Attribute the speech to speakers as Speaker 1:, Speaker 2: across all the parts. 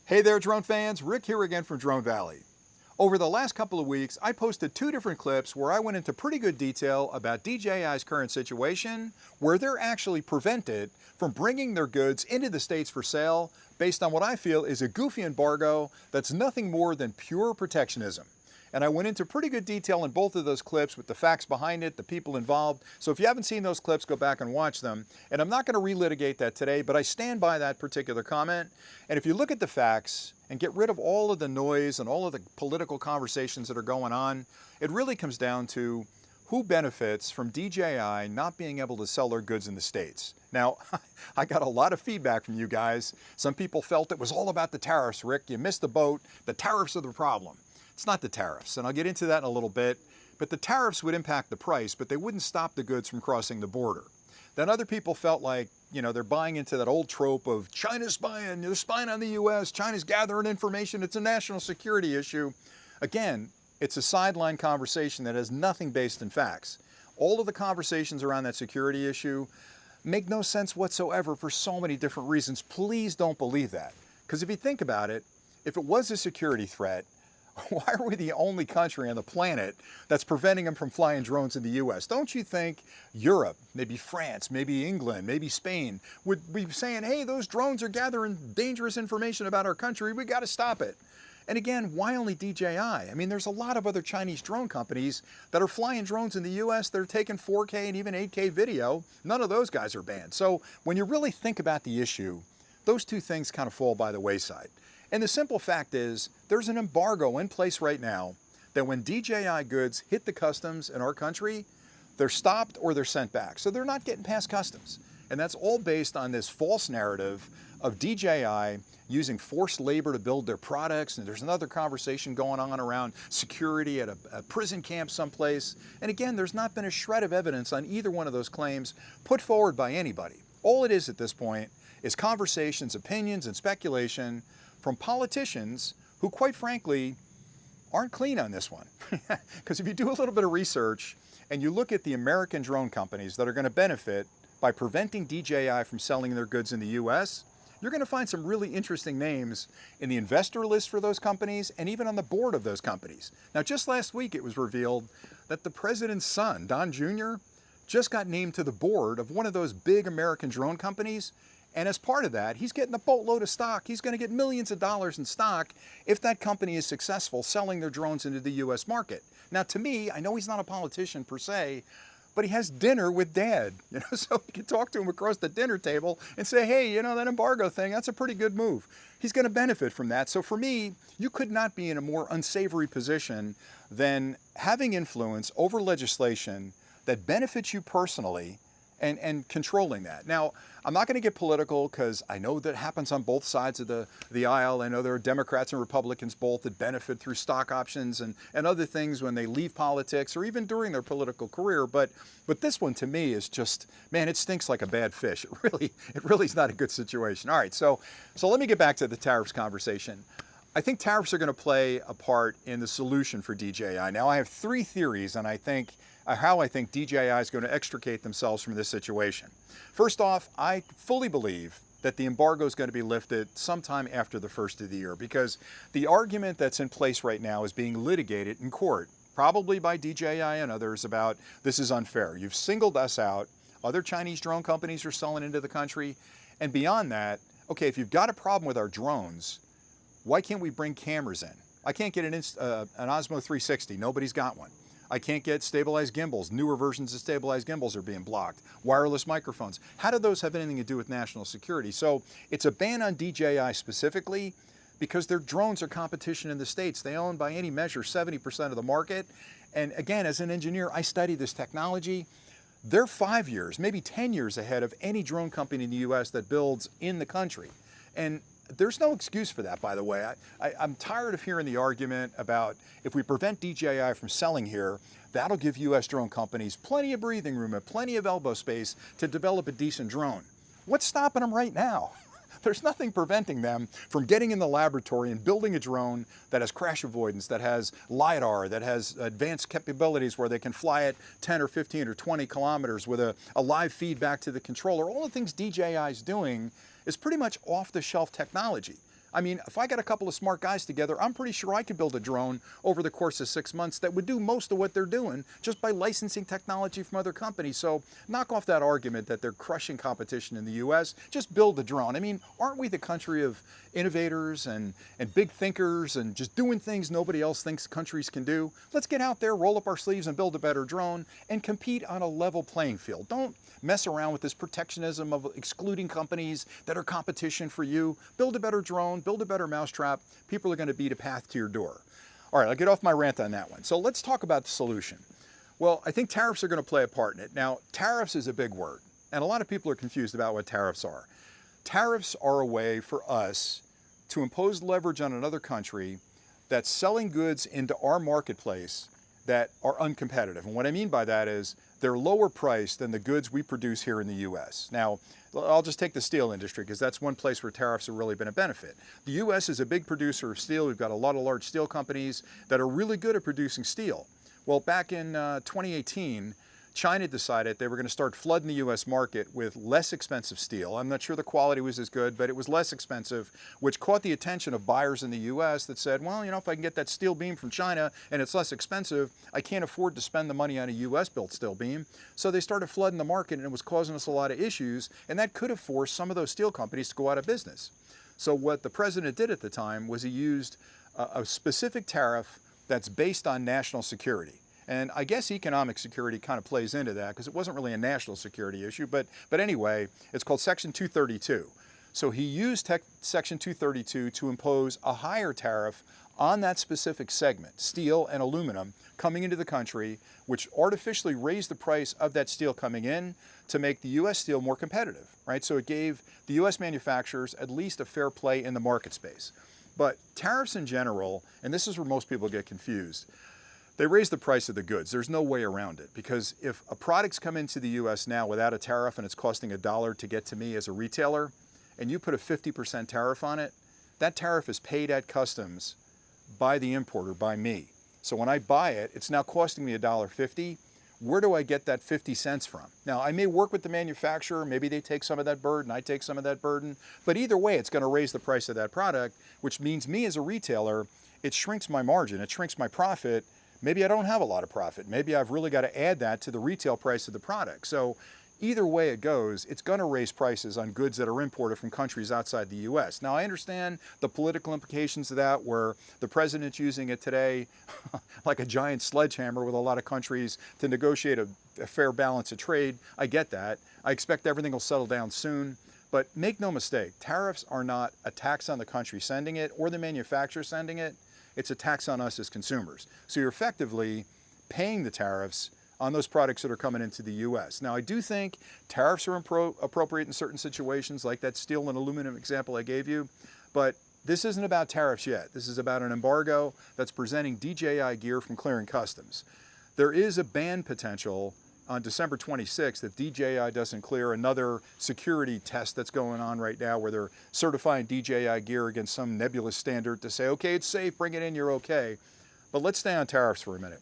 Speaker 1: Hey there, drone fans. Rick here again from Drone Valley. Over the last couple of weeks, I posted two different clips where I went into pretty good detail about DJI's current situation, where they're actually prevented from bringing their goods into the States for sale based on what I feel is a goofy embargo that's nothing more than pure protectionism. And I went into pretty good detail in both of those clips with the facts behind it, the people involved. So if you haven't seen those clips, go back and watch them. And I'm not going to relitigate that today, but I stand by that particular comment. And if you look at the facts and get rid of all of the noise and all of the political conversations that are going on, it really comes down to who benefits from DJI not being able to sell their goods in the States. Now, I got a lot of feedback from you guys. Some people felt it was all about the tariffs, Rick. You missed the boat. The tariffs are the problem. It's not the tariffs, and I'll get into that in a little bit, but the tariffs would impact the price, but they wouldn't stop the goods from crossing the border. Then other people felt like, they're buying into that old trope of China's spying, they're spying on the US, China's gathering information, it's a national security issue. Again, it's a sideline conversation that has nothing based in facts. All of the conversations around that security issue make no sense whatsoever for so many different reasons. Please don't believe that. Because if you think about it, if it was a security threat, why are we the only country on the planet that's preventing them from flying drones in the US? Don't you think Europe, maybe France, maybe England, maybe Spain would be saying, hey, those drones are gathering dangerous information about our country, we got to stop it? And again, why only DJI? I mean, there's a lot of other Chinese drone companies that are flying drones in the US. They're taking 4K and even 8K video. None of those guys are banned. So when you really think about the issue, those two things kind of fall by the wayside. And the simple fact is, there's an embargo in place right now that when DJI goods hit the customs in our country, they're stopped or they're sent back. So they're not getting past customs. And that's all based on this false narrative of DJI using forced labor to build their products. And there's another conversation going on around security at a prison camp someplace. And again, there's not been a shred of evidence on either one of those claims put forward by anybody. All it is at this point is conversations, opinions, and speculation from politicians who, quite frankly, aren't clean on this one. Because if you do a little bit of research and you look at the American drone companies that are going to benefit by preventing DJI from selling their goods in the US, you're going to find some really interesting names in the investor list for those companies and even on the board of those companies. Now, just last week it was revealed that the president's son, Don Jr., just got named to the board of one of those big American drone companies. And as part of that, he's getting a boatload of stock. He's going to get millions of dollars in stock if that company is successful selling their drones into the US market. Now, to me, I know he's not a politician per se, but he has dinner with Dad, so you can talk to him across the dinner table and say, hey, that embargo thing, that's a pretty good move. He's going to benefit from that. So for me, you could not be in a more unsavory position than having influence over legislation that benefits you personally and controlling that. Now, I'm not going to get political because I know that happens on both sides of the aisle. I know there are Democrats and Republicans both that benefit through stock options and other things when they leave politics or even during their political career. But this one to me is just, man, it stinks like a bad fish. It really is not a good situation. All right, so let me get back to the tariffs conversation. I think tariffs are going to play a part in the solution for DJI. Now, I have three theories on how I think DJI is going to extricate themselves from this situation. First off, I fully believe that the embargo is going to be lifted sometime after the first of the year because the argument that's in place right now is being litigated in court, probably by DJI and others, about this is unfair. You've singled us out. Other Chinese drone companies are selling into the country. And beyond that, okay, if you've got a problem with our drones, why can't we bring cameras in? I can't get an Osmo 360. Nobody's got one. I can't get stabilized gimbals. Newer versions of stabilized gimbals are being blocked. Wireless microphones. How do those have anything to do with national security? So it's a ban on DJI specifically because their drones are competition in the States. They own by any measure 70% of the market. And again, as an engineer, I study this technology. They're 5 years, maybe 10 years ahead of any drone company in the US that builds in the country. And there's no excuse for that, by the way. I'm tired of hearing the argument about if we prevent DJI from selling here, that'll give US drone companies plenty of breathing room and plenty of elbow space to develop a decent drone. What's stopping them right now? There's nothing preventing them from getting in the laboratory and building a drone that has crash avoidance, that has LiDAR, that has advanced capabilities where they can fly at 10 or 15 or 20 kilometers with a live feedback to the controller. All the things DJI is doing is pretty much off-the-shelf technology. I mean, if I got a couple of smart guys together, I'm pretty sure I could build a drone over the course of 6 months that would do most of what they're doing just by licensing technology from other companies. So knock off that argument that they're crushing competition in the US. Just build a drone. I mean, aren't we the country of innovators and big thinkers and just doing things nobody else thinks countries can do? Let's get out there, roll up our sleeves and build a better drone and compete on a level playing field. Don't mess around with this protectionism of excluding companies that are competition for you. Build a better drone, build a better mousetrap. People are going to beat a path to your door. All right, I'll get off my rant on that one. So let's talk about the solution. Well, I think tariffs are going to play a part in it. Now, tariffs is a big word, and a lot of people are confused about what tariffs are. Tariffs are a way for us to impose leverage on another country that's selling goods into our marketplace that are uncompetitive. And what I mean by that is they're lower priced than the goods we produce here in the US. Now, I'll just take the steel industry because that's one place where tariffs have really been a benefit. The US is a big producer of steel. We've got a lot of large steel companies that are really good at producing steel. Well, back in 2018, China decided they were going to start flooding the US market with less expensive steel. I'm not sure the quality was as good, but it was less expensive, which caught the attention of buyers in the US that said, well, you know, if I can get that steel beam from China and it's less expensive, I can't afford to spend the money on a US built steel beam. So they started flooding the market and it was causing us a lot of issues, and that could have forced some of those steel companies to go out of business. So what the president did at the time was he used a specific tariff that's based on national security. And I guess economic security kind of plays into that because it wasn't really a national security issue, but anyway, it's called Section 232. So he used Section 232 to impose a higher tariff on that specific segment, steel and aluminum, coming into the country, which artificially raised the price of that steel coming in to make the US steel more competitive, right? So it gave the US manufacturers at least a fair play in the market space. But tariffs in general, and this is where most people get confused, they raise the price of the goods. There's no way around it, because if a product's come into the US now without a tariff and it's costing $1 to get to me as a retailer, and you put a 50% tariff on it, that tariff is paid at customs by the importer, by me. So when I buy it, it's now costing me $1.50. Where do I get that 50 cents from? Now, I may work with the manufacturer, maybe they take some of that burden, I take some of that burden, but either way, it's gonna raise the price of that product, which means me as a retailer, it shrinks my margin, it shrinks my profit. Maybe I don't have a lot of profit. Maybe I've really got to add that to the retail price of the product. So either way it goes, it's going to raise prices on goods that are imported from countries outside the US. Now, I understand the political implications of that, where the president's using it today like a giant sledgehammer with a lot of countries to negotiate a fair balance of trade. I get that. I expect everything will settle down soon. But make no mistake, tariffs are not a tax on the country sending it or the manufacturer sending it. It's a tax on us as consumers. So you're effectively paying the tariffs on those products that are coming into the US. Now, I do think tariffs are appropriate in certain situations, like that steel and aluminum example I gave you, but this isn't about tariffs yet. This is about an embargo that's preventing DJI gear from clearing customs. There is a ban potential on December 26th if DJI doesn't clear another security test that's going on right now, where they're certifying DJI gear against some nebulous standard to say, okay, it's safe, bring it in, you're okay. But let's stay on tariffs for a minute.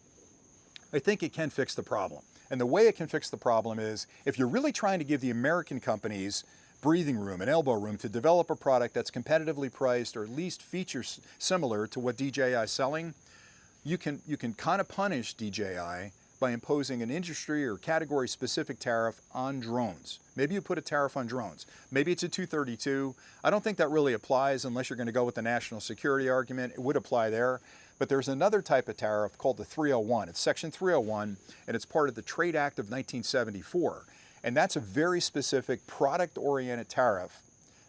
Speaker 1: I think it can fix the problem. And the way it can fix the problem is if you're really trying to give the American companies breathing room and elbow room to develop a product that's competitively priced or at least features similar to what DJI is selling, you can kind of punish DJI by imposing an industry or category specific tariff on drones. Maybe you put a tariff on drones. Maybe it's a 232. I don't think that really applies unless you're going to go with the national security argument. It would apply there. But there's another type of tariff called the 301. It's Section 301, and it's part of the Trade Act of 1974. And that's a very specific product-oriented tariff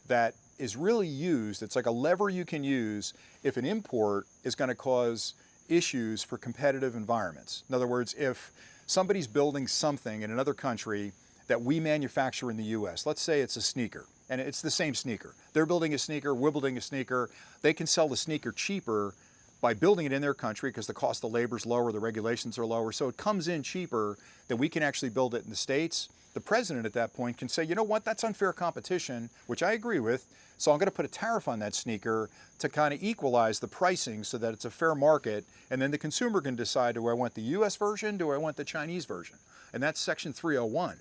Speaker 1: that is really used. It's like a lever you can use if an import is going to cause issues for competitive environments. In other words, if somebody's building something in another country that we manufacture in the US, let's say it's a sneaker, and it's the same sneaker. They're building a sneaker, we're building a sneaker. They can sell the sneaker cheaper by building it in their country because the cost of labor is lower, the regulations are lower, so it comes in cheaper than we can actually build it in the States. The president at that point can say, you know what, that's unfair competition, which I agree with, so I'm going to put a tariff on that sneaker to kind of equalize the pricing so that it's a fair market, and then the consumer can decide, do I want the US version, do I want the Chinese version? And that's Section 301.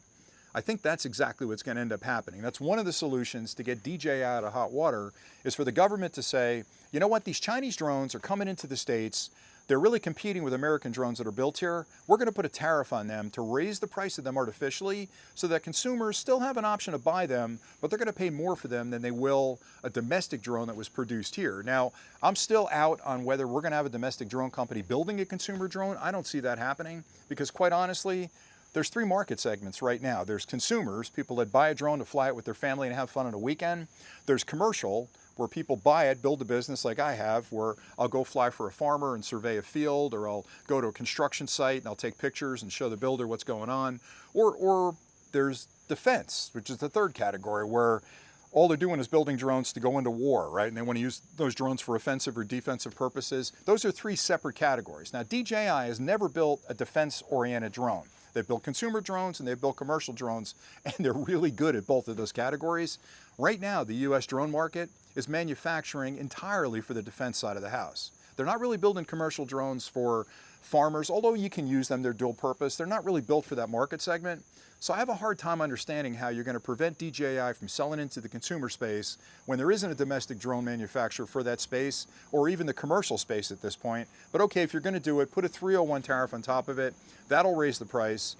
Speaker 1: I think that's exactly what's going to end up happening. That's one of the solutions to get DJI out of hot water, is for the government to say, you know what, these Chinese drones are coming into the States. They're really competing with American drones that are built here. We're going to put a tariff on them to raise the price of them artificially so that consumers still have an option to buy them, but they're going to pay more for them than they will a domestic drone that was produced here. Now, I'm still out on whether we're going to have a domestic drone company building a consumer drone. I don't see that happening because, quite honestly, there's three market segments right now. There's consumers, people that buy a drone to fly it with their family and have fun on a weekend. There's commercial, where people buy it, build a business like I have, where I'll go fly for a farmer and survey a field, or I'll go to a construction site and I'll take pictures and show the builder what's going on. Or there's defense, which is the third category, where all they're doing is building drones to go into war, right? And they want to use those drones for offensive or defensive purposes. Those are three separate categories. Now, DJI has never built a defense-oriented drone. They've built consumer drones and they've built commercial drones, and they're really good at both of those categories. Right now, the US drone market is manufacturing entirely for the defense side of the house. They're not really building commercial drones for farmers, although you can use them, they're dual purpose. They're not really built for that market segment. So I have a hard time understanding how you're going to prevent DJI from selling into the consumer space when there isn't a domestic drone manufacturer for that space, or even the commercial space at this point. But okay, if you're going to do it, put a 301 tariff on top of it. That'll raise the price.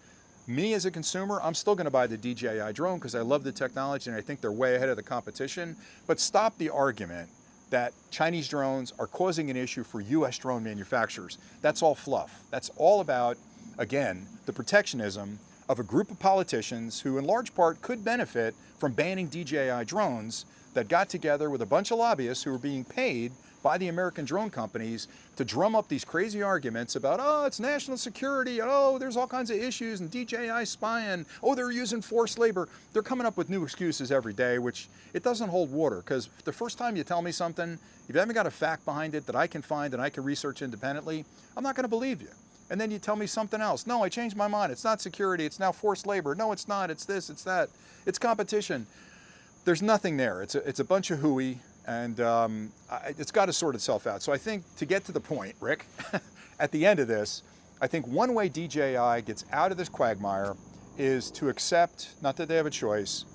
Speaker 1: Me as a consumer, I'm still going to buy the DJI drone because I love the technology and I think they're way ahead of the competition. But stop the argument that Chinese drones are causing an issue for US drone manufacturers. That's all fluff. That's all about, again, the protectionism of a group of politicians who in large part could benefit from banning DJI drones, that got together with a bunch of lobbyists who were being paid by the American drone companies to drum up these crazy arguments about, oh, it's national security, oh, there's all kinds of issues, and DJI spying, oh, they're using forced labor. They're coming up with new excuses every day, which it doesn't hold water, because the first time you tell me something, if you haven't got a fact behind it that I can find and I can research independently, I'm not going to believe you. And then you tell me something else. No, I changed my mind. It's not security. It's now forced labor. No, it's not. It's this, it's that. It's competition. There's nothing there. It's a bunch of hooey, and it's got to sort itself out. So I think, to get to the point, Rick, at the end of this, I think one way DJI gets out of this quagmire is to accept, not that they have a choice,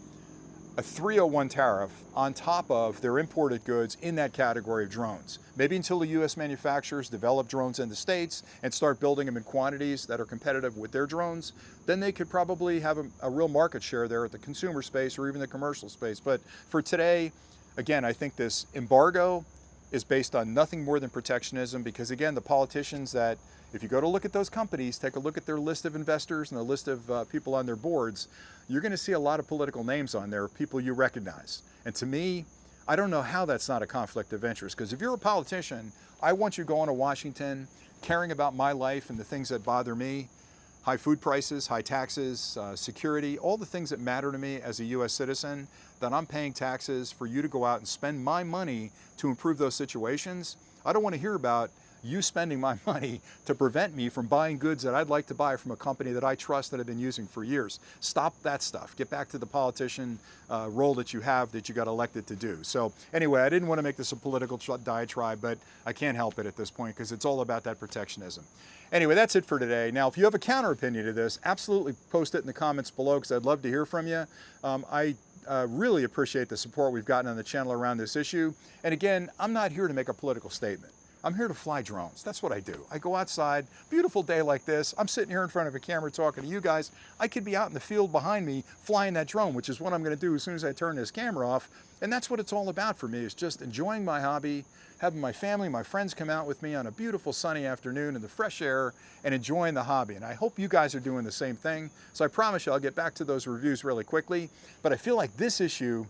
Speaker 1: a 301 tariff on top of their imported goods in that category of drones. Maybe until the US manufacturers develop drones in the States and start building them in quantities that are competitive with their drones, then they could probably have a real market share there at the consumer space or even the commercial space. But for today, again, I think this embargo is based on nothing more than protectionism, because again, the politicians that, if you go to look at those companies, take a look at their list of investors and the list of people on their boards, you're going to see a lot of political names on there, people you recognize. And to me, I don't know how that's not a conflict of interest, because if you're a politician, I want you going to Washington, caring about my life and the things that bother me, high food prices, high taxes, security, all the things that matter to me as a US citizen, that I'm paying taxes for you to go out and spend my money to improve those situations. I don't want to hear about you spending my money to prevent me from buying goods that I'd like to buy from a company that I trust, that I've been using for years. Stop that stuff. Get back to the politician role that you have, that you got elected to do. So anyway, I didn't want to make this a political diatribe, but I can't help it at this point, because it's all about that protectionism. Anyway, that's it for today. Now, if you have a counter opinion to this, absolutely post it in the comments below, because I'd love to hear from you. I really appreciate the support we've gotten on the channel around this issue. And again, I'm not here to make a political statement. I'm here to fly drones. That's what I do. I go outside, beautiful day like this. I'm sitting here in front of a camera talking to you guys. I could be out in the field behind me flying that drone, which is what I'm going to do as soon as I turn this camera off. And that's what it's all about for me, is just enjoying my hobby, having my family, my friends come out with me on a beautiful sunny afternoon in the fresh air and enjoying the hobby. And I hope you guys are doing the same thing. So I promise you I'll get back to those reviews really quickly. But I feel like this issue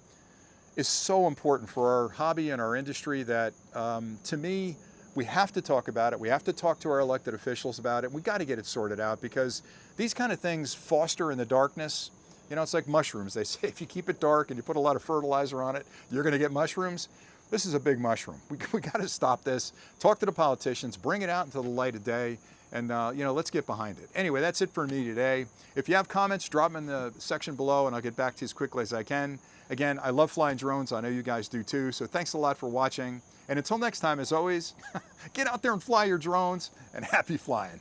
Speaker 1: is so important for our hobby and our industry that, to me, we have to talk about it. We have to talk to our elected officials about it. We got to get it sorted out, because these kind of things foster in the darkness. You know, it's like mushrooms. They say if you keep it dark and you put a lot of fertilizer on it, you're going to get mushrooms. This is a big mushroom. We got to stop this. Talk to the politicians. Bring it out into the light of day. And, you know, let's get behind it. Anyway, that's it for me today. If you have comments, drop them in the section below and I'll get back to you as quickly as I can. Again, I love flying drones. I know you guys do too. So thanks a lot for watching. And until next time, as always, get out there and fly your drones, and happy flying.